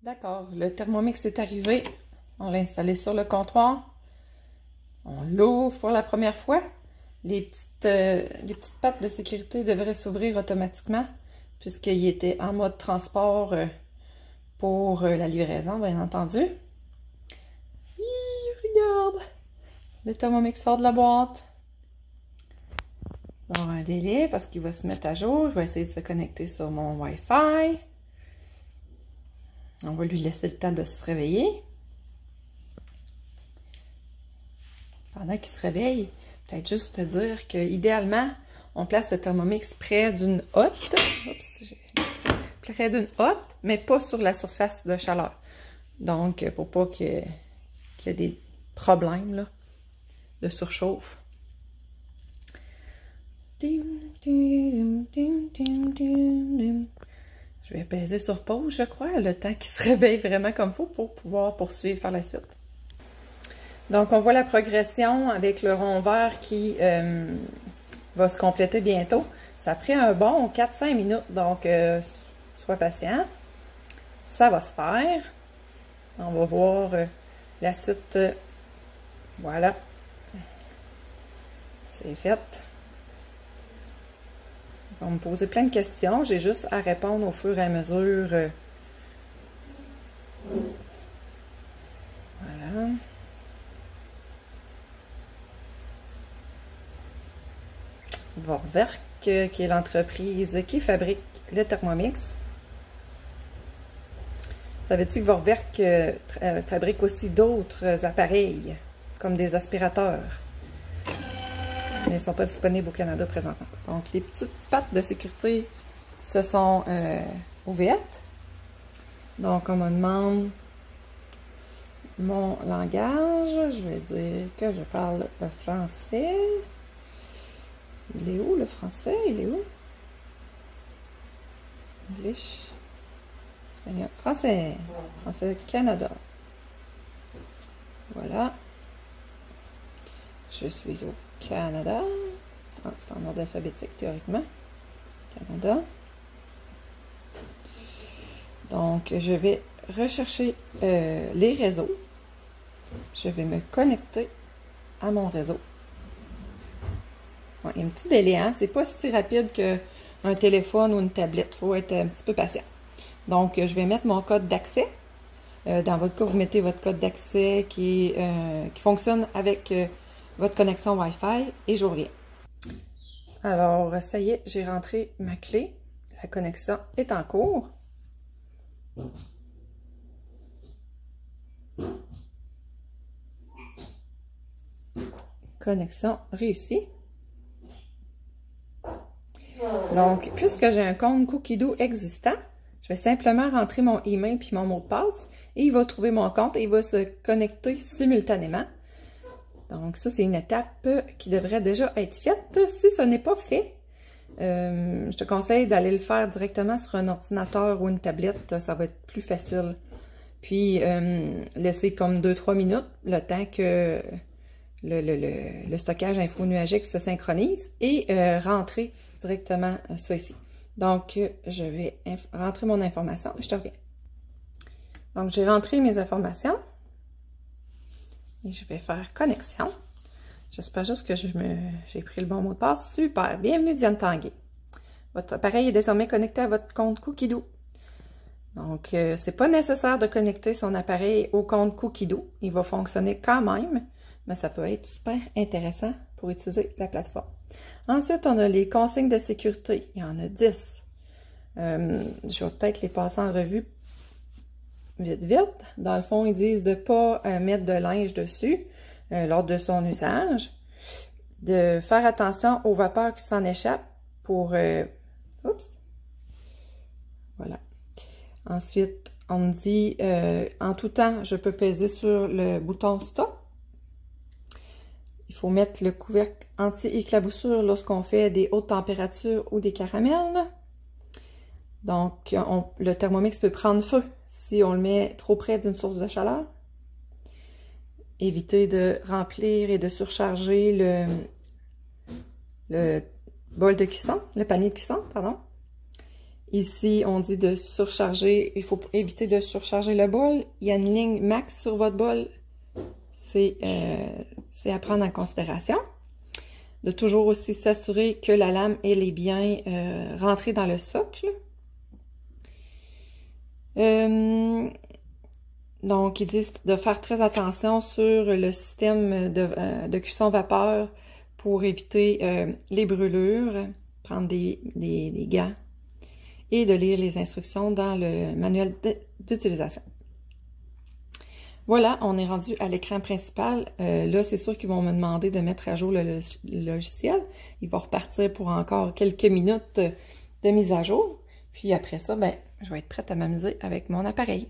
D'accord, le Thermomix est arrivé. On l'a installé sur le comptoir. On l'ouvre pour la première fois. Les petites pattes de sécurité devraient s'ouvrir automatiquement puisqu'il était en mode transport pour la livraison, bien entendu. Regarde! Le Thermomix sort de la boîte. Il va y avoir un délai parce qu'il va se mettre à jour. Il va essayer de se connecter sur mon Wi-Fi. On va lui laisser le temps de se réveiller. Pendant qu'il se réveille, peut-être juste te dire qu'idéalement, on place le Thermomix près d'une hotte. Près d'une hotte, mais pas sur la surface de chaleur. Donc, pour pas qu'il y ait des problèmes là, de surchauffe. Je vais peser sur pause, je crois, le temps qu'il se réveille vraiment comme il faut pour pouvoir poursuivre par la suite. Donc, on voit la progression avec le rond vert qui va se compléter bientôt. Ça a pris un bon 4-5 minutes, donc sois patient. Ça va se faire. On va voir la suite. Voilà. C'est fait. On va me poser plein de questions. J'ai juste à répondre au fur et à mesure. Voilà. Vorwerk, qui est l'entreprise qui fabrique le Thermomix. Savais-tu que Vorwerk fabrique aussi d'autres appareils, comme des aspirateurs? Mais ils ne sont pas disponibles au Canada présentement. Donc, les petites pattes de sécurité se sont ouvertes. Donc, on me demande mon langage. Je vais dire que je parle le français. Il est où le français? Il est où? English. Espagnol. Français. Français Canada. Voilà. Je suis au Canada. Ah, c'est en ordre alphabétique théoriquement. Canada. Donc, je vais rechercher les réseaux. Je vais me connecter à mon réseau. Bon, il y a un petit délai, hein? C'est pas si rapide qu'un téléphone ou une tablette. Il faut être un petit peu patient. Donc, je vais mettre mon code d'accès. Dans votre cas, vous mettez votre code d'accès qui fonctionne avec votre connexion Wi-Fi et je reviens. Alors, ça y est, j'ai rentré ma clé. La connexion est en cours. Connexion réussie. Donc, puisque j'ai un compte Cookido existant, je vais simplement rentrer mon email puis mon mot de passe et il va trouver mon compte et il va se connecter simultanément. Donc, ça, c'est une étape qui devrait déjà être faite. Si ce n'est pas fait, je te conseille d'aller le faire directement sur un ordinateur ou une tablette. Ça va être plus facile. Puis, laisser comme 2-3 minutes le temps que le stockage info-nuagique se synchronise et rentrer directement ça ici. Donc, je vais rentrer mon information et je te reviens. Donc, j'ai rentré mes informations et je vais faire connexion. J'espère juste que j'ai pris le bon mot de passe. Super! Bienvenue Diane Tanguay. Votre appareil est désormais connecté à votre compte Cookido. Donc, c'est pas nécessaire de connecter son appareil au compte Cookido. Il va fonctionner quand même, mais ça peut être super intéressant pour utiliser la plateforme. Ensuite, on a les consignes de sécurité. Il y en a 10. Je vais peut-être les passer en revue vite. Dans le fond, ils disent de ne pas mettre de linge dessus lors de son usage, de faire attention aux vapeurs qui s'en échappent pour... oups! Voilà. Ensuite, on me dit, en tout temps, je peux peser sur le bouton Stop. Il faut mettre le couvercle anti-éclaboussure lorsqu'on fait des hautes températures ou des caramels. Donc, le Thermomix peut prendre feu si on le met trop près d'une source de chaleur. Éviter de remplir et de surcharger le bol de cuisson, le panier de cuisson, pardon. Ici, on dit de surcharger. Il faut éviter de surcharger le bol. Il y a une ligne max sur votre bol. C'est à prendre en considération. De toujours aussi s'assurer que la lame, elle est bien rentrée dans le socle. Donc, ils disent de faire très attention sur le système de cuisson vapeur pour éviter les brûlures, prendre des gants et de lire les instructions dans le manuel d'utilisation. Voilà, on est rendu à l'écran principal. Là, c'est sûr qu'ils vont me demander de mettre à jour le logiciel. Il va repartir pour encore quelques minutes de mise à jour. Puis après ça, ben, je vais être prête à m'amuser avec mon appareil.